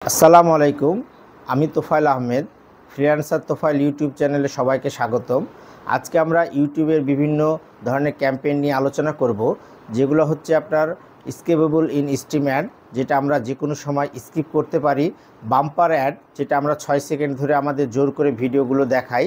আসসালামু আলাইকুম। আমি তোফায়েল আহমেদ, ফ্রিল্যান্সার তোফায়েল ইউটিউব চ্যানেলে সবাইকে স্বাগতম। আজকে আমরা ইউটিউবের বিভিন্ন ধরনের ক্যাম্পেইন নিয়ে আলোচনা করব, যেগুলো হচ্ছে আপনার স্কিপেবল ইন স্ট্রিম অ্যাড, যেটা আমরা যে কোনো সময় স্কিপ করতে পারি, বাম্পার অ্যাড, যেটা আমরা 6 সেকেন্ড ধরে আমাদের জোর করে ভিডিওগুলো দেখাই,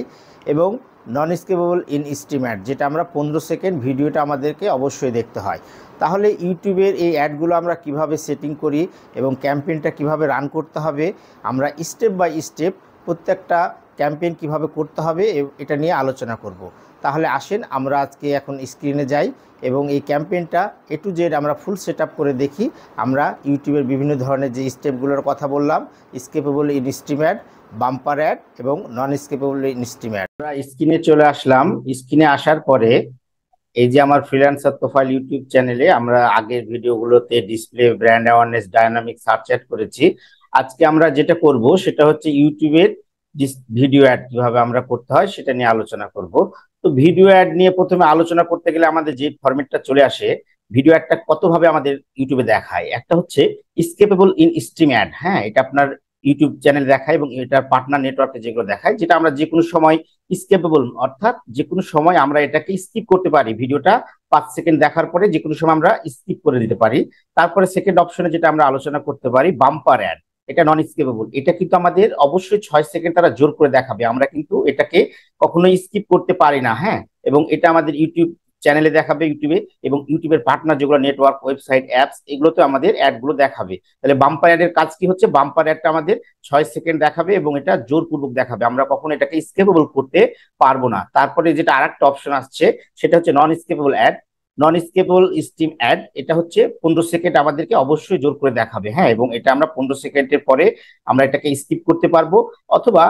এবং non skippable in stream add, যেটা আমরা 15 সেকেন্ড ভিডিওটা আমাদেরকে অবশ্যই দেখতে হয়। তাহলে ইউটিউবের এই অ্যাডগুলো আমরা কিভাবে সেটিং করি এবং ক্যাম্পেইনটা কিভাবে রান করতে হবে, আমরা স্টেপ বাই স্টেপ প্রত্যেকটা ক্যাম্পেইন কিভাবে করতে হবে এটা নিয়ে আলোচনা করব। তাহলে আসেন আমরা আজকে এখন স্ক্রিনে যাই এবং এই ক্যাম্পেইনটা A to Z আমরা ফুল সেট আপ করে দেখি। আমরা ইউটিউবের বিভিন্ন ধরনের যে স্টেপগুলোর কথা বললাম, skippable in stream ad, bumper ad এবং non skippable in stream ad. আমরা স্ক্রিনে চলে আসলাম। স্ক্রিনে আসার পরে এই যে আমার ফ্রিল্যান্সার তোফায়েল ইউটিউব চ্যানেলে আমরা আগের ভিডিওগুলোতে display, brand awareness, dynamic search add করেছি। আজকে আমরা যেটা করব সেটা হচ্ছে ইউটিউবের ভিডিও অ্যাড কিভাবে আমরা করতে হয় সেটা নিয়ে আলোচনা করব। তো ভিডিও অ্যাড নিয়ে প্রথমে আলোচনা করতে গেলে আমাদের যে ফরম্যাটটা চলে আসে, ভিডিও অ্যাডটা কতভাবে আমাদের ইউটিউবে দেখায়। একটা হচ্ছে স্কিপেবল ইন স্ট্রিম অ্যাড। হ্যাঁ, এটা আপনার ইউটিউব চ্যানেল দেখায় এবং এটার পার্টনার নেটওয়ার্কে যেগুলো দেখায়, যেটা আমরা যে কোনো সময় স্কিপেবল, অর্থাৎ যে কোনো সময় আমরা এটাকে স্কিপ করতে পারি। ভিডিওটা 5 সেকেন্ড দেখার পরে যে কোনো সময় আমরা স্কিপ করে দিতে পারি। তারপরে সেকেন্ড অপশনে যেটা আমরা আলোচনা করতে পারি, বাম্পার অ্যাড। এটা নন স্কিপেবল। এটা কিন্তু আমাদের অবশ্যই 6 সেকেন্ড তারা জোর করে দেখাবে, আমরা কিন্তু এটাকে কখনোই স্কিপ করতে পারি না। হ্যাঁ, এবং এটা আমাদের ইউটিউব চ্যানেলে দেখাবে ইউটিউবে, এবং ইউটিউবের পার্টনার যেগুলো নেটওয়ার্ক, ওয়েবসাইট, অ্যাপস, এগুলোতে আমাদের অ্যাডগুলো দেখাবে। তাহলে বাম্পার অ্যাডের কাজ কি হচ্ছে? বাম্পার অ্যাডটা আমাদের 6 সেকেন্ড দেখাবে এবং এটা জোরপূর্বক দেখাবে, আমরা কখনো এটাকে স্কিপেবল করতে পারবো না। তারপরে যেটা আরেকটা অপশন আসছে সেটা হচ্ছে non skippable ad. Non skippable stream ad, এটা হচ্ছে 15 সেকেন্ড আমাদেরকে অবশ্যই জোর করে দেখাবে। হ্যাঁ, এবং এটা আমরা 15 সেকেন্ডের পরে আমরা এটাকে স্কিপ করতে পারবো, অথবা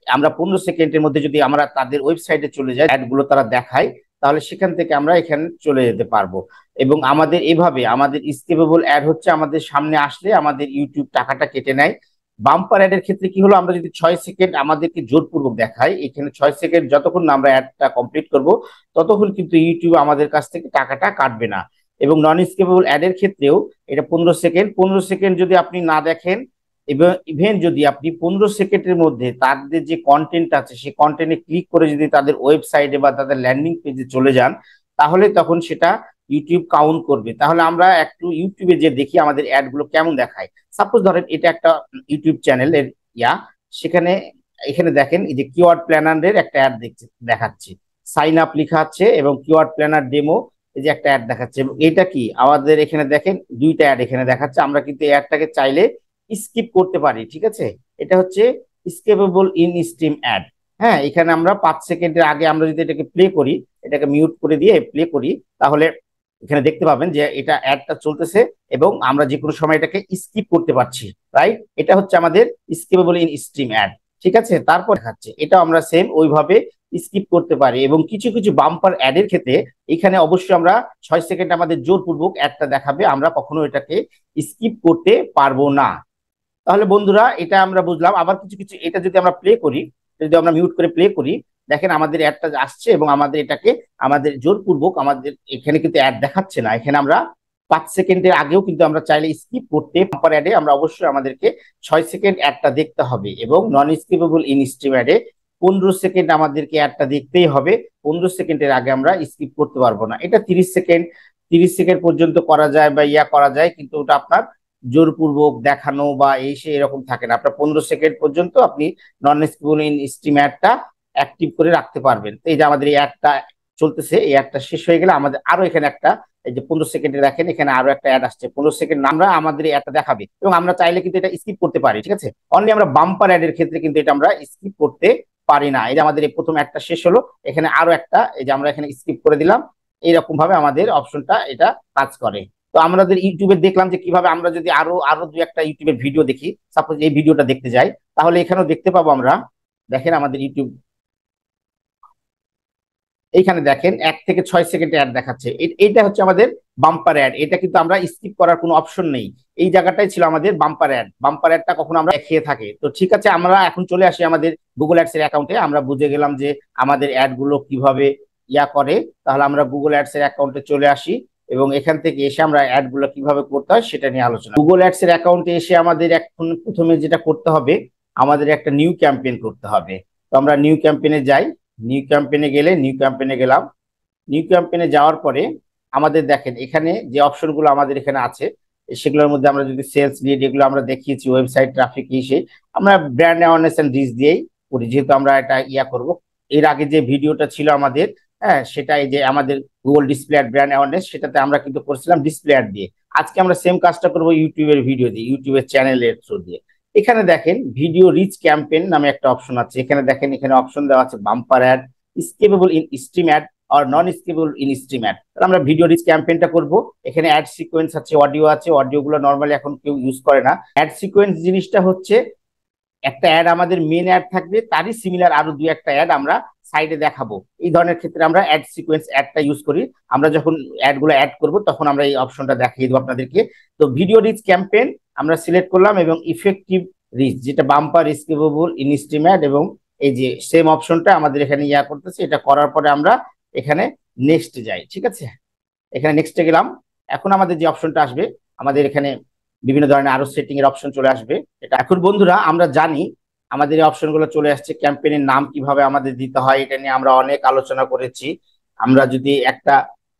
আমরা 15 সেকেন্ডের মধ্যে যদি আমরা তাদের ওয়েবসাইটে চলে যাই, অ্যাডগুলো তারা দেখায়, তাহলে সেখান থেকে আমরা এখানে চলে যেতে পারবো। এবং আমাদের এভাবে আমাদের স্কিপেবল অ্যাড হচ্ছে আমাদের সামনে আসলে আমাদের ইউটিউব টাকাটা কেটে নেয়। বাম্পার অ্যাডের ক্ষেত্রে কি হলো, আমরা যদি 6 সেকেন্ড আমাদেরকে জোরপূর্বক দেখাই, এখানে 6 সেকেন্ড যতক্ষণ না আমরা অ্যাডটা কমপ্লিট করব ততক্ষণ কিন্তু ইউটিউব আমাদের কাছ থেকে টাকাটা কাটবে না। এবং নন স্কিপেবল অ্যাডের ক্ষেত্রেও এটা 15 সেকেন্ড যদি আপনি না দেখেন, এবং ইভেন যদি আপনি 15 সেকেন্ডের মধ্যে তাদের যে কন্টেন্ট আছে সেই কন্টেন্টে ক্লিক করে যদি তাদের ওয়েবসাইটে বা তাদের ল্যান্ডিং পেজে চলে যান, তাহলে তখন সেটা ইউটিউব কাউন্ট করবে। তাহলে আমরা একটু ইউটিউবে যে দেখি আমাদের অ্যাড গুলো কেমন দেখায়। সাপোজ ধরেন এটা একটা ইউটিউব চ্যানেলের সেখানে এখানে দেখেন এই যে কিওয়ার্ড প্ল্যানারের একটা অ্যাড দেখাচ্ছে, সাইন আপ লেখা আছে এবং কিওয়ার্ড প্ল্যানার ডেমো, এই যে একটা অ্যাড দেখাচ্ছে। এবং এটা কি আমাদের এখানে দেখেন দুইটা অ্যাড এখানে দেখাচ্ছে, আমরা কিন্তু এই অ্যাডটাকে চাইলে স্কিপ করতে পারি। ঠিক আছে, এটা হচ্ছে স্কিপেবল ইন স্ট্রিম অ্যাড। হ্যাঁ, এখানে আমরা 5 সেকেন্ডের আগে আমরা যদি এটাকে প্লে করি, এটাকে মিউট করে দিয়ে প্লে করি, তাহলে এখানে দেখতে পাবেন যে এটা অ্যাডটা চলতেছে এবং আমরা যে কোনো সময় এটাকে স্কিপ করতে পারছি। রাইট, এটা হচ্ছে আমাদের স্কিপেবল ইন স্ট্রিম অ্যাড। ঠিক আছে, তারপর দেখাচ্ছে এটা আমরা সেম ওইভাবে স্কিপ করতে পারি। এবং কিছু কিছু বাম্পার অ্যাডের ক্ষেত্রে এখানে অবশ্যই আমরা 6 সেকেন্ড আমাদের জোরপূর্বক অ্যাডটা দেখাবে, আমরা কখনো এটাকে স্কিপ করতে পারবো না। তাহলে বন্ধুরা এটা আমরা বুঝলাম। আবার কিছু কিছু এটা যদি আমরা প্লে করি, যদি আমরা মিউট করে প্লে করি, দেখেন আমাদের অ্যাডটা আসছে এবং আমাদের এটাকে আমাদের জোরপূর্বক আমাদের এখানে কিন্তু অ্যাড দেখাচ্ছে না। এখানে আমরা 5 সেকেন্ডের আগেও কিন্তু আমরা চাইলে স্কিপ করতে বাম্পার অ্যাডে আমরা অবশ্যই আমাদেরকে 6 সেকেন্ড অ্যাডটা দেখতে হবে। এবং নন স্কিপেবল ইন স্ট্রিম অ্যাডে 15 সেকেন্ড আমাদেরকে অ্যাডটা দেখতেই হবে। 15 সেকেন্ডের আগে আমরা স্কিপ করতে পারবো না। এটা 30 সেকেন্ড পর্যন্ত করা যায় বা করা যায়, কিন্তু ওটা আপনার জোরপূর্বক দেখানো বা এই সে এরকম থাকে না। আপনার 15 সেকেন্ড পর্যন্ত আপনি নন স্কিপেবল ইন স্ট্রিম অ্যাডটা অ্যাক্টিভ করে রাখতে পারবেন। তো এই যে আমাদের এই অ্যাডটা চলতেছে, এই অ্যাডটা শেষ হয়ে গেলে আমাদের আরো এখানে একটা, এই যে 15 সেকেন্ডে দেখেন এখানে আরো একটা অ্যাড আসছে। 15 সেকেন্ড আমরা আমাদের এই অ্যাডটা দেখাবে এবং আমরা চাইলে কিন্তু এটা স্কিপ করতে পারি। ঠিক আছে, অনলি আমরা বাম্পার অ্যাডের ক্ষেত্রে কিন্তু এটা আমরা স্কিপ করতে পারি না। এই যে আমাদের এই প্রথম অ্যাডটা শেষ হলো, এখানে আরো একটা, এই যে আমরা এখানে স্কিপ করে দিলাম। এইরকম ভাবে আমাদের অপশনটা এটা কাজ করে। তো আমাদের ইউটিউবে দেখলাম যে কিভাবে আমরা যদি আরো আরো দুই একটা ইউটিউবের ভিডিও দেখি, সাপোজ এই ভিডিওটা দেখতে যাই, তাহলে এখানেও দেখতে পাবো আমরা। দেখেন আমাদের ইউটিউব এইখানে দেখেন 1 থেকে 6 সেকেন্ড অ্যাড দেখাচ্ছে। এইটা হচ্ছে আমাদের বাম্পার অ্যাড। এটা কিন্তু আমরা স্কিপ করার কোনো অপশন নেই। এই জায়গাটাই ছিল আমাদের বাম্পার অ্যাড। বাম্পার অ্যাডটা কখনো আমরা দেখিয়ে থাকে। তো ঠিক আছে, আমরা এখন চলে আসি আমাদের গুগল অ্যাডস এর অ্যাকাউন্টে। আমরা বুঝে গেলাম যে আমাদের অ্যাড গুলো কিভাবে করে। তাহলে আমরা গুগল অ্যাডস এর অ্যাকাউন্টে চলে আসি এবং এখান থেকে এসে আমরা অ্যাডগুলো কিভাবে করতে হয় সেটা নিয়ে আলোচনা। গুগল অ্যাডস এর অ্যাকাউন্টে এসে আমাদের এখন প্রথমে যেটা করতে হবে, আমাদের একটা নিউ ক্যাম্পেইন করতে হবে। তো আমরা নিউ ক্যাম্পেইনে যাই। নিউ ক্যাম্পেইনে গেলে নিউ ক্যাম্পেইনে গেলাম। নিউ ক্যাম্পেইনে যাওয়ার পরে আমাদের দেখেন এখানে যে অপশনগুলো আমাদের এখানে আছে, সেগুলোর মধ্যে আমরা যদি সেলস লিড এগুলো আমরা দেখিয়েছি, ওয়েবসাইট ট্রাফিক এসে আমরা ব্র্যান্ড অ্যাওয়ারনেস এন্ড রিচ দিয়েই করি, যেহেতু আমরা এটা করব। এর আগে যে ভিডিওটা ছিল আমাদের, হ্যাঁ, সেটা এই যে আমাদের Google display ad brand awareness, সেটাতে আমরা কিন্তু করছিলাম ডিসপ্লে অ্যাড দিয়ে। আজকে আমরা সেম কাজটা করব ইউটিউবের ভিডিও দিয়ে, ইউটিউবের চ্যানেলের থ্রু দিয়ে। এখানে দেখেন ভিডিও রিচ ক্যাম্পেইন নামে একটা অপশন আছে। এখানে দেখেন এখানে অপশন দেওয়া আছে bumper ad, skippable in stream ad আর non skippable in stream ad. আমরা ভিডিও রিচ ক্যাম্পেইনটা করব। এখানে অ্যাড সিকোয়েন্স আছে, অডিও আছে। অডিওগুলো নরমালি এখন কেউ ইউজ করে না। অ্যাড সিকোয়েন্স জিনিসটা হচ্ছে একটা অ্যাড আমাদের মেন অ্যাড থাকবে, তারই সিমিলার আরো দুই একটা অ্যাড আমরা সাইডে দেখাবো। এই ধরনের ক্ষেত্রে আমরা অ্যাড সিকোয়েন্স অ্যাডটা ইউজ করি। আমরা যখন অ্যাডগুলো অ্যাড করব তখন আমরা এই অপশনটা দেখিয়ে দেবো আপনাদেরকে। তো ভিডিও রিচ ক্যাম্পেইন আমরা সিলেক্ট করলাম এবং ইফেক্টিভ রিচ, যেটা bumper, skippable, in stream add, এবং এই যে সেম অপশনটা আমাদের এখানে করতেছে। এটা করার পরে আমরা এখানে নেক্সট যাই। ঠিক আছে, এখানে নেক্সটে গেলাম। এখন আমাদের যে অপশনটা আসবে, আমাদের এখানে বিভিন্ন ধরনের আরো সেটিং এর অপশন চলে আসবে। এটা এখন বন্ধুরা আমরা জানি আমাদের এই অপশনগুলো চলে আসছে। ক্যাম্পেইনের নাম কিভাবে আমাদের দিতে হয় এটা নিয়ে আমরা অনেক আলোচনা করেছি। আমরা যদি একটা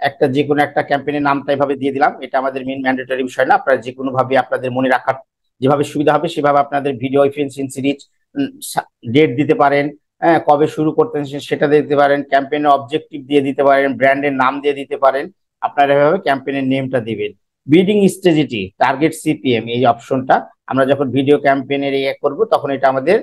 একটা যে কোনো একটা ক্যাম্পেইনের নামটা এভাবে দিয়ে দিলাম, এটা আমাদের মেন ম্যান্ডেটরি বিষয় না। আপনারা যে কোনো ভাবে আপনাদের মনে রাখার যেভাবে সুবিধা হবে সেভাবে আপনাদের ভিডিও এফিসিয়েন্সি সিরিজ ডেট দিতে পারেন, হ্যাঁ, কবে শুরু করতেন সেটা দিতে পারেন, ক্যাম্পেইনের অবজেক্টিভ দিয়ে দিতে পারেন, ব্র্যান্ডের নাম দিয়ে দিতে পারেন। আপনারা এভাবে ক্যাম্পেইনের নেমটা দিবেন। বিডিং স্ট্র্যাটেজি, টার্গেট সিপিএম, এই অপশনটা আমরা যখন ভিডিও ক্যাম্পেইনের করব তখন এটা আমাদের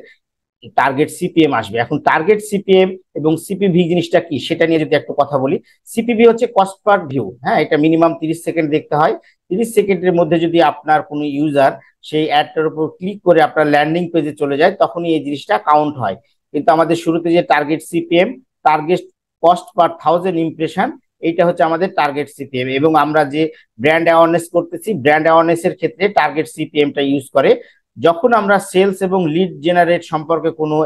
টার্গেট সিপিএম আসবে। এখন টার্গেট সিপিএম এবং সিপিভি জিনিসটা কি সেটা নিয়ে যদি একটু কথা বলি। সিপিভি হচ্ছে কস্ট পার ভিউ। হ্যাঁ, এটা মিনিমাম 30 সেকেন্ড দেখতে হয়। 30 সেকেন্ডের মধ্যে যদি আপনার কোনো ইউজার সেই অ্যাডটার উপর ক্লিক করে আপনার ল্যান্ডিং পেজে চলে যায় তখনই এই জিনিসটা কাউন্ট হয়। কিন্তু আমাদের শুরুতে যে target CPM, target cost per 1000 impression, এইটা হচ্ছে আমাদের টার্গেট সিপিএম। এবং আমরা যে ব্র্যান্ড অ্যাওয়ারনেস করতেছি, ব্র্যান্ড অ্যাওয়ারনেসের ক্ষেত্রে টার্গেট সিপিএমটা ইউজ করে। যখন আমরা সেলস এবং লিড জেনারেট সম্পর্কে কোনো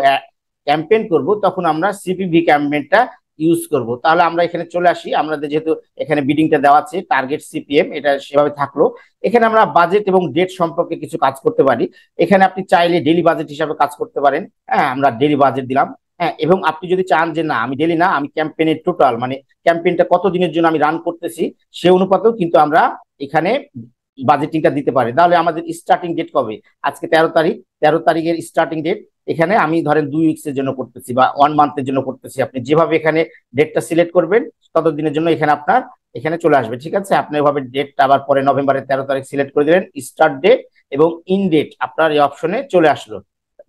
ক্যাম্পেইন করব তখন আমরা সিপিভি ক্যাম্পেইনটা ইউজ করব। তাহলে আমরা এখানে চলে আসি। আমাদের যেহেতু এখানে বিডিংটা দেওয়া আছে টার্গেট সিপিএম, এটা সেভাবে থাকলো। এখানে আমরা বাজেট এবং ডেট সম্পর্কে কিছু কাজ করতে পারি। এখানে আপনি চাইলে ডেইলি বাজেট হিসাবে কাজ করতে পারেন। হ্যাঁ, আমরা ডেইলি বাজেট দিলাম। হ্যাঁ, এবং আপনি যদি চান যে না আমি ডেইলি না, আমি ক্যাম্পেইনের টোটাল মানে ক্যাম্পেইনটা কত দিনের জন্য আমি রান করতেছি সে অনুপাতেও কিন্তু আমরা এখানে বাজেটিংটা দিতে পারি। তাহলে আমাদের স্টার্টিং ডেট কবে? আজকে 13 তারিখ। 13 তারিখের স্টার্টিং ডেট এখানে আমি ধরেন 2 উইকসের জন্য করতেছি বা 1 মান্থের জন্য করতেছি। আপনি যেভাবে এখানে ডেটটা সিলেক্ট করবেন তত দিনের জন্য এখানে আপনার এখানে চলে আসবে। ঠিক আছে, আপনি এভাবে ডেটটা আবার পরে নভেম্বরের 13 তারিখ সিলেক্ট করে দিলেন, স্টার্ট ডেট এবং ইন ডেট আপনার এই অপশনে চলে আসলো।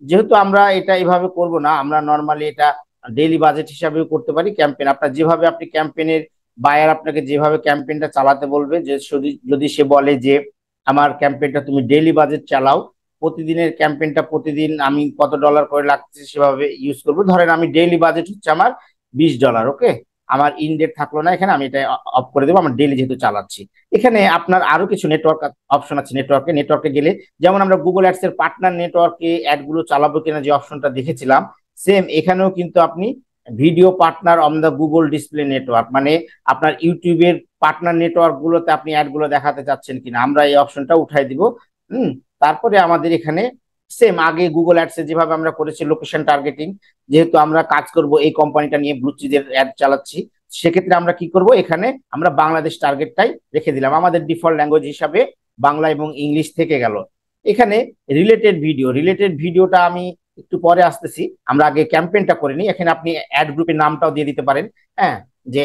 যেহেতু আমরা এটা এইভাবে করব না, আমরা নর্মালি এটা ডেইলি বাজেট হিসাবেও করতে পারি। ক্যাম্পেইন আপনার যেভাবে আপনি ক্যাম্পেইনের বায়ার আপনাকে যেভাবে ক্যাম্পেইনটা চালাতে বলবে, যে যদি সে বলে যে আমার ক্যাম্পেইনটা তুমি ডেইলি বাজেট চালাও, প্রতিদিনের ক্যাম্পেইনটা প্রতিদিন আমি কত ডলার করে লাগছে সেভাবে ইউজ করবো। ধরেন আমি ডেইলি বাজেট হচ্ছে আমার $20, ওকে, আমার ইন ডেট থাকলো না এখানে, আমি এটা অফ করে দেবো, আমার ডেইলি যেহেতু চালাচ্ছি। এখানে আপনার আরো কিছু নেটওয়ার্ক অপশন আছে। নেটওয়ার্কে গেলে যেমন আমরা গুগল অ্যাডস এর পার্টনার নেটওয়ার্কে অ্যাড গুলো চালাবো কিনা যে অপশনটা দেখেছিলাম, সেম এখানেও কিন্তু আপনি video partner on the Google display network, মানে আপনার ইউটিউবের পার্টনার নেটওয়ার্ক গুলোতে আপনি অ্যাড গুলো দেখাতে চাচ্ছেন কিনা, আমরা এই অপশনটা উঠাই দিব। তারপরে আমাদের এখানে সেম আগে গুগল অ্যাডসে যেভাবে আমরা করেছি লোকেশন টার্গেটিং, যেহেতু আমরা কাজ করব এই কোম্পানিটা নিয়ে, ব্লুচিজের অ্যাড চালাচ্ছি, সেক্ষেত্রে আমরা কি করব, এখানে আমরা বাংলাদেশ টার্গেটটাই রেখে দিলাম। আমাদের ডিফল্ট ল্যাঙ্গুয়েজ হিসাবে বাংলা এবং ইংলিশ থেকে গেল। এখানে রিলেটেড ভিডিওটা আমি একটু পরে আসতেছি, আমরা আগে ক্যাম্পেইনটা করে নিই। এখানে আপনি অ্যাড গ্রুপের নামটাও দিয়ে দিতে পারেন। হ্যাঁ, যে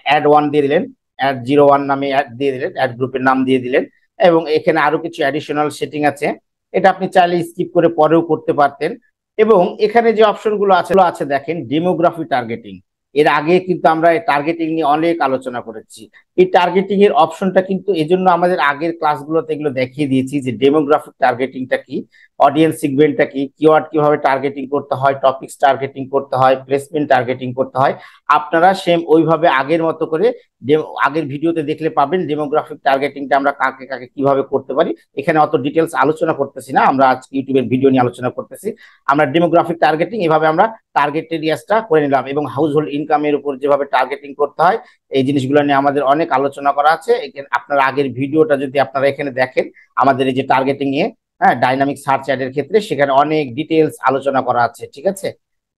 অ্যাড 1 দিয়ে দিলেন, অ্যাড 01 নামে অ্যাড দিয়ে দিলেন, অ্যাড গ্রুপের নাম দিয়ে দিলেন। এবং এখানে আরো কিছু অ্যাডিশনাল সেটিং আছে, এটা আপনি চাইলে স্কিপ করে পরেও করতে পারতেন। এবং এখানে যে অপশনগুলো আছে দেখেন ডেমোগ্রাফি টার্গেটিং। এর আগে কিন্তু আমরা টার্গেটিং নিয়ে অনেক আলোচনা করেছি। এই টার্গেটিং এর অপশনটা কিন্তু এজন্য আমাদের আগের ক্লাসগুলোতে এগুলো দেখিয়ে দিয়েছি যে ডেমোগ্রাফিক টার্গেটিংটা কি, অডিয়েন্স সিগমেন্টটা কি, কিওয়ার্ড কিভাবে টার্গেটিং করতে হয়, টপিকস টার্গেটিং করতে হয়, প্লেসমেন্ট টার্গেটিং করতে হয়। আপনারা সেম ওইভাবে আগের মতো করে আগের ভিডিওতে দেখলে পাবেন ডেমোগ্রাফিক টার্গেটিংটা আমরা কাকে কাকে কিভাবে করতে পারি। এখানে অত ডিটেলস আলোচনা করতেছি না, আমরা আজকে ইউটিউবের ভিডিও নিয়ে আলোচনা করতেছি। আমরা ডেমোগ্রাফিক টার্গেটিং এভাবে আমরা টার্গেট এরিয়াসটা করে নিলাম। এবং হাউস হোল্ড ইনকামের উপর যেভাবে টার্গেটিং করতে হয় এই জিনিসগুলো নিয়ে আমাদের অনেক অনেক আলোচনা করা আছে। আপনার আগের ভিডিওটা যদি আপনারা এখানে দেখেন আমাদের এই যে টার্গেটিং এ, হ্যাঁ, ডাইনামিক সার্চ অ্যাডের ক্ষেত্রে সেখানে অনেক ডিটেলস আলোচনা করা আছে, ঠিক আছে।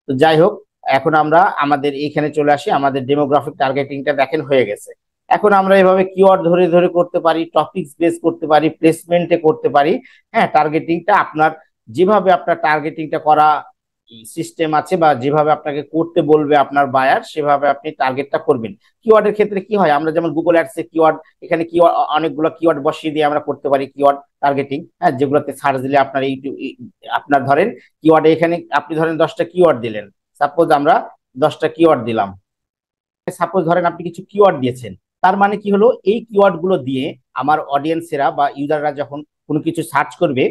তো যাই হোক, এখন আমরা আমাদের এইখানে চলে আসি। আমাদের ডেমোগ্রাফিক টার্গেটিংটা দেখেন হয়ে গেছে। এখন আমরা এভাবে কিওয়ার্ড ধরে ধরে করতে পারি, টপিকস বেস করতে পারি, প্লেসমেন্টে করতে পারি। হ্যাঁ, টার্গেটিংটা আপনার যেভাবে আপনার টার্গেটিংটা করা সিস্টেম আছে বা যেভাবে আপনাকে করতে বলবে আপনার বায়ার, সেভাবে আপনি টার্গেটটা করবেন। কিওয়ার্ডের ক্ষেত্রে কি হয়, আমরা যেমন গুগল অ্যাডসে কিওয়ার্ড, এখানে কিওয়ার্ড অনেকগুলো কিওয়ার্ড বসিয়ে দিয়ে আমরা করতে পারি কিওয়ার্ড টার্গেটিং। হ্যাঁ, যেগুলোতে সার্চ দিলে আপনার ইউটিউব, আপনার ধরেন কিওয়ার্ডে এখানে আপনি ধরেন 10টা কিওয়ার্ড দিলেন, সাপোজ আমরা 10টা কিওয়ার্ড দিলাম। সাপোজ ধরেন আপনি কিছু কিওয়ার্ড দিয়েছেন, তার মানে কি হলো, এই কিওয়ার্ড গুলো দিয়ে আমার অডিয়েন্সেরা বা ইউজাররা যখন কোনো কিছু সার্চ করবে,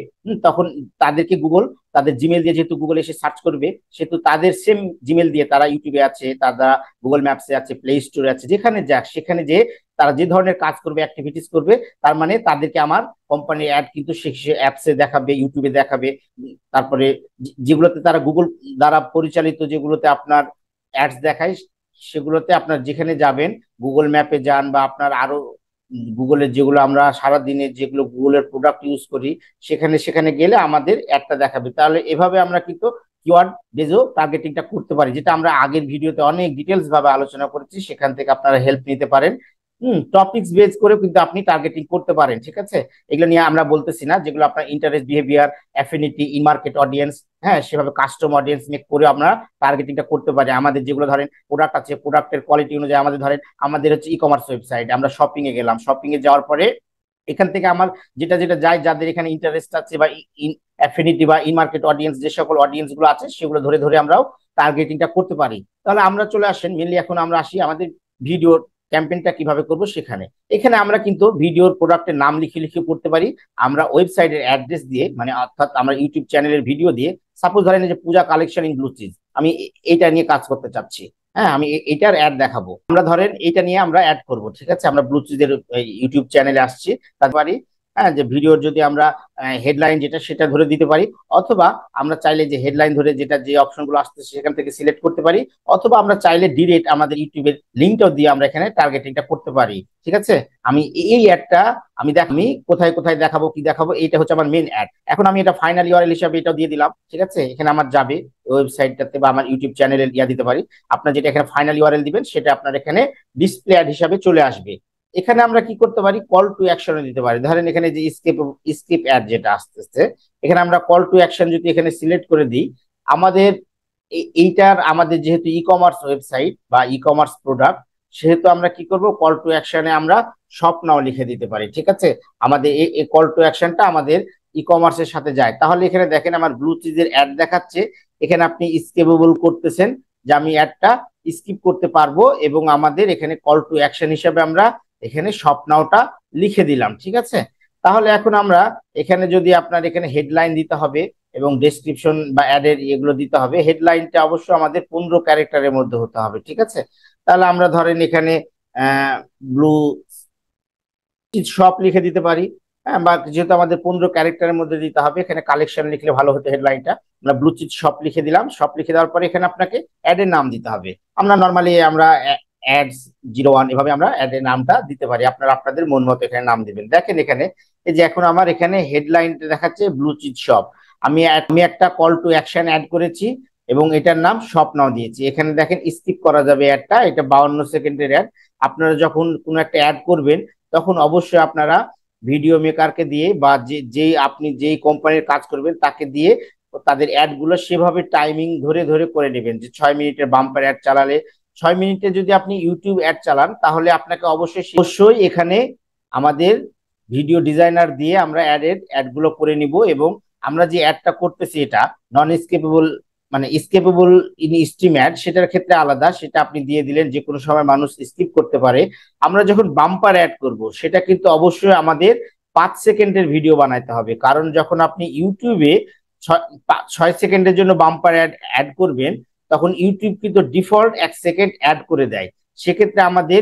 তখন তাদেরকে গুগল তাদের জিমেল দিয়ে, যেহেতু গুগল এসে সার্চ করবে, সেহেতু তাদের সেম জিমেল দিয়ে তারা ইউটিউবে আছে, তারা গুগল ম্যাপসে আছে, প্লে স্টোরে আছে, যেখানে যাক সেখানে যে তারা যে ধরনের কাজ করবে, অ্যাক্টিভিটিস করবে, তার মানে তাদেরকে আমার কোম্পানির অ্যাড কিন্তু সে অ্যাপসে দেখাবে, ইউটিউবে দেখাবে। তারপরে যেগুলোতে তারা গুগল দ্বারা পরিচালিত, যেগুলোতে আপনার অ্যাডস দেখায়, সেগুলোতে আপনার যেখানে যাবেন, গুগল ম্যাপে যান বা আপনার আরো গুগলের যেগুলো আমরা সারাদিনে যেগুলো গুগলের প্রোডাক্ট ইউজ করি, সেখানে সেখানে গেলে আমাদের অ্যাডটা দেখাবে। তাহলে এভাবে আমরা কিন্তু কিওয়ার্ড বেজও টার্গেটিংটা করতে পারি, যেটা আমরা আগের ভিডিওতে অনেক ডিটেলস ভাবে আলোচনা করেছি, সেখান থেকে আপনারা হেল্প নিতে পারেন। টপিকস বেস করে কিন্তু আপনি টার্গেটিং করতে পারেন, ঠিক আছে। এগুলো নিয়ে আমরা বলতেছি না, যেগুলো আপনার interest, behaviour, affinity, in market audience, হ্যাঁ, সেভাবে কাস্টম অডিয়েন্স মেক করে আমরা টার্গেটিংটা করতে পারি। আমাদের যেগুলো ধরেন প্রোডাক্ট আছে, প্রোডাক্টের কোয়ালিটি অনুযায়ী আমাদের ধরেন আমাদের হচ্ছে ই কমার্স ওয়েবসাইট, আমরা শপিং এ গেলাম, শপিং এ যাওয়ার পরে এখান থেকে আমার যেটা যেটা যায়, যাদের এখানে ইন্টারেস্ট আছে বা অ্যাফিনিটি বা ইন মার্কেট অডিয়েন্স, যে সকল অডিয়েন্স গুলো আছে, সেগুলো ধরে ধরে আমরাও টার্গেটিংটা করতে পারি। তাহলে আমরা চলে আসেন মেনলি, এখন আমরা আসি আমাদের ভিডিও ক্যাম্পেইনটা কিভাবে করব সেখানে। এখানে আমরা কিন্তু ভিডিওর প্রোডাক্টের নাম লিখে লিখে করতে পারি। আমরা ওয়েবসাইটের অ্যাড্রেস দিয়ে, মানে অর্থাৎ আমরা ইউটিউব চ্যানেলের ভিডিও দিয়ে, সাপোজ ধরেন যে পূজা কালেকশন ইন ব্লুচিজ, আমি এটা নিয়ে কাজ করতে চাচ্ছি, হ্যাঁ, আমি এটার অ্যাড দেখাবো, আমরা ধরেন এটা নিয়ে আমরা অ্যাড করব, ঠিক আছে। আমরা ব্লুচিজের ইউটিউব চ্যানেলে আসছি, তারপরে হ্যাঁ, যে ভিডিওর যদি আমরা হেডলাইন যেটা সেটা ধরে দিতে পারি, অথবা আমরা চাইলে যে হেডলাইন ধরে যেটা যে অপশনগুলো আসতেছে সেখান থেকে সিলেক্ট করতে পারি, অথবা আমরা চাইলে ডিরেক্ট আমাদের ইউটিউবের লিঙ্কটাও দিয়ে আমরা এখানে টার্গেটিংটা করতে পারি, ঠিক আছে। আমি এই অ্যাডটা আমি কোথায় কোথায় দেখাবো, কি দেখাবো, এইটা হচ্ছে আমার মেন অ্যাড। এখন আমি এটা ফাইনাল ইউআরএল হিসাবে এটাও দিয়ে দিলাম, ঠিক আছে। এখানে আমার যাবে ওয়েবসাইটটাতে বা আমার ইউটিউব চ্যানেলে দিতে পারি। আপনার যেটা এখানে ফাইনাল ইউআরএল দিবেন, সেটা আপনার এখানে ডিসপ্লে অ্যাড হিসাবে চলে আসবে। এখানে আমরা কি করতে পারি, কল টু অ্যাকশনে দিতে পারি। ধরেন এখানে যে স্কিপ অ্যাড যেটা আসতেছে, এখানে আমরা কল টু অ্যাকশন যদি এখানে সিলেক্ট করে দিই, আমাদের এইটার আমাদের যেহেতু ই কমার্স ওয়েবসাইট বা ই কমার্স প্রোডাক্ট, সেহেতু আমরা কি করব, কল টু অ্যাকশনে আমরা শপ নাও লিখে দিতে পারি, ঠিক আছে। আমাদের এই কল টু অ্যাকশনটা আমাদের ই কমার্সের সাথে যায়। তাহলে এখানে দেখেন আমার ব্লু চিজের অ্যাড দেখাচ্ছে, এখানে আপনি স্কিপেবল করতেছেন, যে আমি অ্যাডটা স্কিপ করতে পারবো, এবং আমাদের এখানে কল টু অ্যাকশন হিসেবে আমরা এখানে শপ নাওটা লিখে দিলাম, ঠিক আছে। তাহলে এখন আমরা এখানে যদি আপনার এখানে হেডলাইন দিতে হবে এবং ডেসক্রিপশন বা অ্যাডের এগুলো দিতে হবে, হেডলাইনটা অবশ্যই আমাদের 15 ক্যারেক্টারের মধ্যে হতে হবে, ঠিক আছে। তাহলে আমরা ধরেন এখানে ব্লু শপ লিখে দিতে পারি, হ্যাঁ, বা যেহেতু আমাদের 15 ক্যারেক্টারের মধ্যে দিতে হবে, এখানে কালেকশন লিখলে ভালো হতো হেডলাইনটা। আমরা ব্লু চিট শপ লিখে দিলাম, শপ লিখে দেওয়ার পরে এখানে আপনাকে অ্যাডের নাম দিতে হবে। আমরা নর্মালি আমরা অ্যাডস 01 এভাবে আমরা অ্যাডের নামটা দিতে পারি, আপনারা আপনাদের মন মতো এখানে নাম দিবেন। দেখেন এখানে এই যে এখন আমার এখানে হেডলাইনটা দেখাচ্ছে ব্লু চিট শপ, আমি একটা কল টু অ্যাকশন অ্যাড করেছি এবং এটার নাম শপ নাও দিয়েছি। এখানে দেখেন স্কিপ করা যাবে অ্যাডটা, এটা 52 সেকেন্ডের অ্যাড। আপনারা যখন কোনো একটা অ্যাড করবেন, তখন অবশ্যই আপনারা ভিডিও মেকারকে দিয়ে বা যেই আপনি যেই কোম্পানির কাজ করবেন তাকে দিয়ে তাদের অ্যাড গুলো সেভাবে টাইমিং ধরে ধরে করে নেবেন। যে 6 মিনিটের বাম্পার অ্যাড চালালে, 6 মিনিটে যদি আপনি ইউটিউব অ্যাড চালান, তাহলে আপনাকে অবশ্যই এখানে আমাদের ভিডিও ডিজাইনার দিয়ে আমরা অ্যাড গুলো করে নিব। এবং আমরা যে অ্যাডটা করতেছি এটা নন স্কিপেবল, মানে স্কিপেবল ইন স্ট্রিম অ্যাড, সেটার ক্ষেত্রে আলাদা, সেটা আপনি দিয়ে দিলেন, যে কোনো সময় মানুষ স্কিপ করতে পারে। আমরা যখন বাম্পার অ্যাড করব, সেটা কিন্তু অবশ্যই আমাদের 5 সেকেন্ডের ভিডিও বানাইতে হবে, কারণ যখন আপনি ইউটিউবে 6 সেকেন্ডের জন্য বাম্পার অ্যাড করবেন, তখন ইউটিউব কিন্তু ডিফল্ট 1 সেকেন্ড অ্যাড করে দেয়। সেক্ষেত্রে আমাদের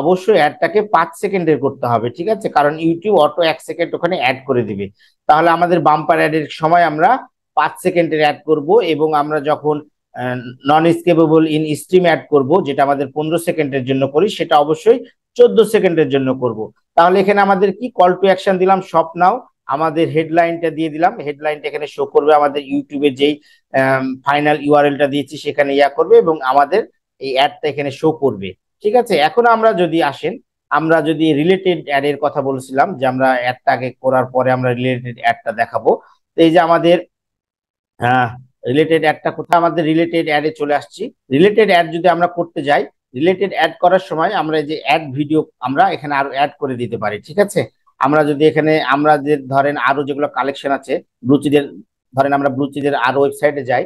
অবশ্যই অ্যাডটাকে 5 সেকেন্ডের করতে হবে, ঠিক আছে, কারণ ইউটিউব অটো 1 সেকেন্ড ওখানে অ্যাড করে দিবে। তাহলে আমাদের বাম্পার অ্যাডের সময় আমরা 5 সেকেন্ডের অ্যাড করব, এবং আমরা যখন নন স্কিপেবল ইন স্ট্রিম অ্যাড করব, যেটা আমাদের 15 সেকেন্ডের জন্য করি, সেটা অবশ্যই 14 সেকেন্ডের জন্য করব। তাহলে এখানে আমাদের কি কল টু অ্যাকশন দিলাম, শপ নাও, আমাদের হেডলাইনটা দিয়ে দিলাম, হেডলাইনটা এখানে শো করবে, আমাদের ইউটিউবে যেই ফাইনাল ইউআরএলটা দিয়েছি সেখানে করবে এবং আমাদের এই অ্যাডটা এখানে শো করবে। ঠিক আছে, এখন আমরা যদি আসেন, আমরা যদি রিলেটেড অ্যাড এর কথা বলছিলাম যে আমরা অ্যাডটা আগে করার পরে আমরা রিলেটেড অ্যাডটা দেখাবো। তো এই যে আমাদের রিলেটেড অ্যাডটা কোথায়, আমাদের রিলেটেড অ্যাডে চলে আসছি। রিলেটেড অ্যাড যদি আমরা করতে যাই, রিলেটেড অ্যাড করার সময় আমরা যে অ্যাড ভিডিও আমরা এখানে আরো অ্যাড করে দিতে পারি। ঠিক আছে, আমরা যদি এখানে আমরা যে ধরেন আরো যেগুলো কালেকশন আছে ব্লুচিদের, ধরেন আমরা ব্লুচিদের আরো ওয়েবসাইটে যাই,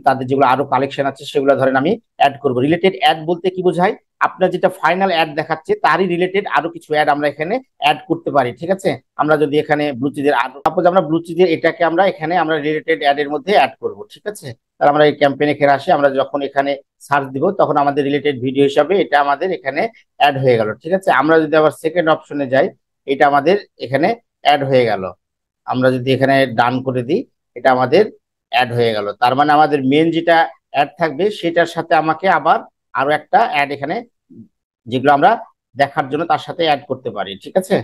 তাদের যেগুলো আরো কালেকশন আছে সেগুলো ধরেন আমি অ্যাড করব। রিলেটেড অ্যাড বলতে কি বোঝায়, আপনার যেটা ফাইনাল অ্যাড দেখাচ্ছে তারই রিলেটেড আরো কিছু অ্যাড আমরা এখানে অ্যাড করতে পারি। ঠিক আছে, আমরা যদি এখানে ব্লুচিদের সাপোজ আমরা ব্লুচিদের এটাকে আমরা এখানে আমরা রিলেটেড অ্যাড এর মধ্যে অ্যাড করব। ঠিক আছে, তাহলে আমরা এই ক্যাম্পেইনে ফিরে আসি, আমরা যখন এখানে সার্চ দিব তখন আমাদের রিলেটেড ভিডিও হিসাবে এটা আমাদের এখানে অ্যাড হয়ে গেল। ঠিক আছে, আমরা যদি আবার সেকেন্ড অপশনে যাই, এটা আমাদের এখানে অ্যাড হয়ে গেল। আমরা যদি এখানে ডান করে দিই, এটা আমাদের অ্যাড হয়ে গেল। তার মানে আমাদের মেন যেটা অ্যাড থাকবে সেটার সাথে আমাকে আবার আরো একটা অ্যাড এখানে যেগুলো আমরা দেখার জন্য তার সাথে অ্যাড করতে পারি। ঠিক আছে,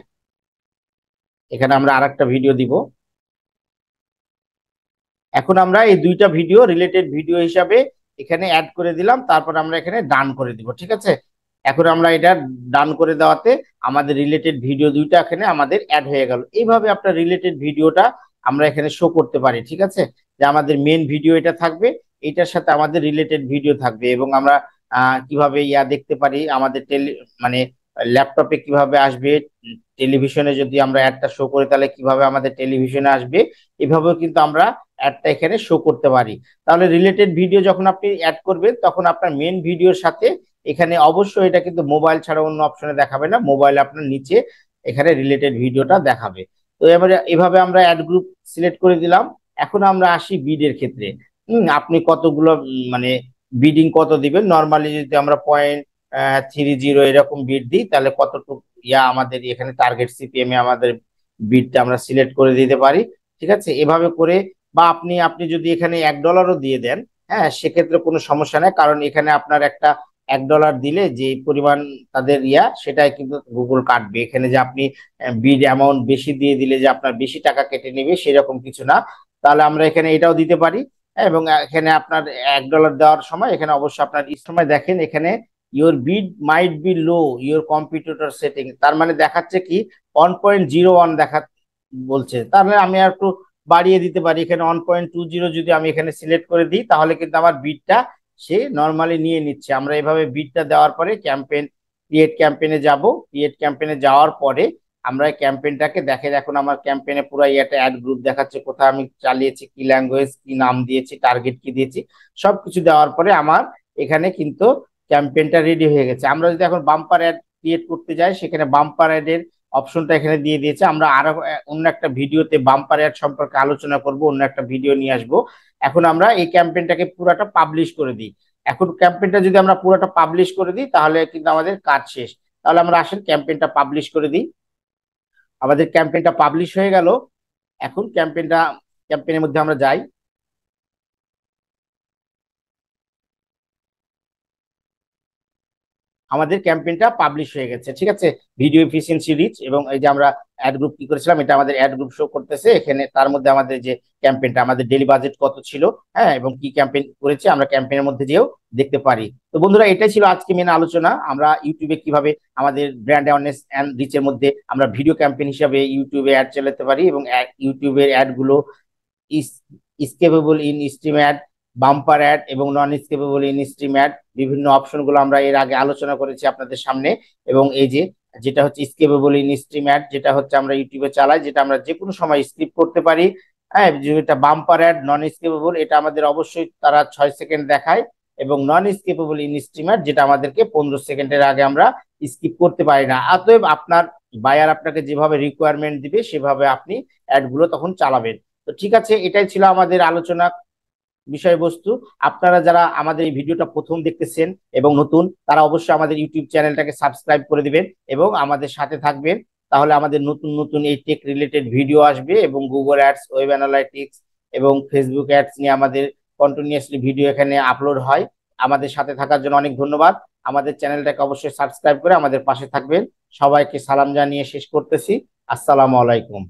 এখানে আমরা আরেকটা ভিডিও দিব। এখন আমরা এই দুইটা ভিডিও রিলেটেড ভিডিও হিসাবে এখানে অ্যাড করে দিলাম, তারপর আমরা এখানে ডান করে দিব। ঠিক আছে, এখন আমরা এটা ডান করে দেওয়াতে আমাদের রিলেটেড ভিডিও দুইটা এখানে আমাদের অ্যাড হয়ে গেল। এইভাবে আপনার রিলেটেড ভিডিওটা আমরা এখানে শো করতে পারি। ঠিক আছে, যে আমাদের মেন ভিডিও এটা থাকবে, এটার সাথে আমাদের রিলেটেড ভিডিও থাকবে এবং আমরা কিভাবে দেখতে পারি, আমাদের মানে ল্যাপটপে কিভাবে আসবে, টেলিভিশনে যদি আমরা অ্যাডটা শো করি তাহলে কিভাবে আমাদের টেলিভিশনে আসবে, এভাবেও কিন্তু আমরা অ্যাডটা এখানে শো করতে পারি। তাহলে রিলেটেড ভিডিও যখন আপনি অ্যাড করবেন তখন আপনার মেন ভিডিওর সাথে এখানে অবশ্যই এটা কিন্তু মোবাইল ছাড়া অন্য অপশনে দেখাবে না, মোবাইল আপনার নিচে এখানে রিলেটেড ভিডিওটা দেখাবে। তো এবারে এভাবে আমরা অ্যাড গ্রুপ সিলেক্ট করে দিলাম। এখন আমরা আসি বিডের ক্ষেত্রে। আপনি কতগুলো মানে বিডিং কত দিবেন, নর্মালি যদি আমরা 0.30 এরকম বিড দিই তাহলে কতটুকু আমাদের এখানে টার্গেট সিপিএম এ আমাদের বিডটা আমরা সিলেক্ট করে দিতে পারি। ঠিক আছে, এভাবে করে, বা আপনি আপনি যদি এখানে $1 দিয়ে দেন, হ্যাঁ সেক্ষেত্রে কোনো সমস্যা নেই, কারণ এখানে আপনার একটা $1 দিলে যে পরিমাণ তাদের সেটাই কিন্তু গুগল কাটবে। এখানে যে আপনি বিড অ্যামাউন্ট বেশি দিয়ে দিলে যে আপনার বেশি টাকা কেটে নেবে সেরকম কিছু না। তাহলে আমরা এখানে এটাও দিতে পারি। এবং এখানে আপনার $1 দেওয়ার সময় এখানে অবশ্যই আপনার এই সময় দেখেন এখানে your bid might be low your competitor setting, তার মানে দেখাচ্ছে কি 1.01 দেখা বলছে, তাহলে আমি আর একটু বাড়িয়ে দিতে পারি। এখানে 1.20 যদি আমি এখানে সিলেক্ট করে দিই তাহলে কিন্তু আমার বিডটা সে নর্মালি নিয়ে নিচ্ছে। আমরা এভাবে বিডটা দেওয়ার পরে ক্রিয়েট ক্যাম্পেইনে যাব। ক্রিয়েট ক্যাম্পেইনে যাওয়ার পরে আমরা ক্যাম্পেইনটাকে দেখে, এখন আমার ক্যাম্পেইনে পুরো অ্যাড গ্রুপ দেখাচ্ছে, কোথায় আমি চালিয়েছি, কি ল্যাঙ্গুয়েজ, কি নাম দিয়েছি, টার্গেট কি দিয়েছি, সবকিছু দেওয়ার পরে আমার এখানে কিন্তু ক্যাম্পেইনটা রেডি হয়ে গেছে। আমরা যদি এখন বাম্পার অ্যাড ক্রিয়েট করতে যাই, সেখানে বাম্পার অ্যাড এর অপশনটা এখানে দিয়ে দিয়েছে। আমরা আরো অন্য একটা ভিডিওতে বাম্পার অ্যাড সম্পর্কে আলোচনা করব, অন্য একটা ভিডিও নিয়ে আসবো। এখন আমরা এই ক্যাম্পেইনটাকে পুরোটা পাবলিশ করে দিই। এখন ক্যাম্পেইনটা যদি আমরা পুরোটা পাবলিশ করে দিই তাহলে কিন্তু আমাদের কাজ শেষ। তাহলে আমরা আসেন ক্যাম্পেইনটা পাবলিশ করে দিই। আমাদের ক্যাম্পেইনটা পাবলিশ হয়ে গেল। এখন ক্যাম্পেইনের মধ্যে আমরা যাই। আমাদের ক্যাম্পেইনটা পাবলিশ হয়ে গেছে। ঠিক আছে, ভিডিও এফিসিয়েন্সি রিচ, এবং এই যে আমরা অ্যাড গ্রুপ কি করেছিলাম এটা আমাদের অ্যাড গ্রুপ শো করতেছে এখানে। তার মধ্যে আমাদের যে ক্যাম্পেইনটা, আমাদের ডেইলি বাজেট কত ছিল, হ্যাঁ, এবং কি ক্যাম্পেইন করেছে আমরা ক্যাম্পেইনের মধ্যে যেও দেখতে পারি। তো বন্ধুরা, এটাই ছিল আজকে মেন আলোচনা, আমরা ইউটিউবে কিভাবে আমাদের ব্র্যান্ড অ্যাওয়ারনেস এন্ড রিচের মধ্যে আমরা ভিডিও ক্যাম্পেইন হিসাবে ইউটিউবে অ্যাড চালাতে পারি এবং ইউটিউবের অ্যাড গুলো skippable in stream ad, bumper ad এবং non skippable in stream ad, বিভিন্ন অপশনগুলো আমরা এর আগে আলোচনা করেছি আপনাদের সামনে। এবং এই যে যেটা হচ্ছে স্কেপেবল ইন স্ট্রিম অ্যাড, যেটা হচ্ছে আমরা ইউটিউবে চালাই, যেটা আমরা যে কোনো সময় স্কিপ করতে পারি। হ্যাঁ, যেটা বাম্পার অ্যাড নন স্কেপেবল, এটা আমাদের অবশ্যই তারা 6 সেকেন্ড দেখায়, এবং non skippable in stream add যেটা আমাদেরকে 15 সেকেন্ডের আগে আমরা স্কিপ করতে পারি না। অতএব আপনার বায়ার আপনাকে যেভাবে রিকোয়ারমেন্ট দিবে সেভাবে আপনি অ্যাডগুলো তখন চালাবেন। তো ঠিক আছে, এটাই ছিল আমাদের আলোচনা বিষয়বস্তু। আপনারা যারা আমাদের এই ভিডিওটা প্রথম দেখতেছেন এবং নতুন, তারা অবশ্যই আমাদের ইউটিউব চ্যানেলটাকে সাবস্ক্রাইব করে দিবেন এবং আমাদের সাথে থাকবেন। তাহলে আমাদের নতুন নতুন এই টেক রিলেটেড ভিডিও আসবে এবং গুগল অ্যাডস, ওয়েব অ্যানালাইটিক্স এবং ফেসবুক অ্যাডস নিয়ে আমাদের কন্টিনিউয়াসলি ভিডিও এখানে আপলোড হয়। আমাদের সাথে থাকার জন্য অনেক ধন্যবাদ। আমাদের চ্যানেলটাকে অবশ্যই সাবস্ক্রাইব করে আমাদের পাশে থাকবেন। সবাইকে সালাম জানিয়ে শেষ করতেছি। আসসালামু আলাইকুম।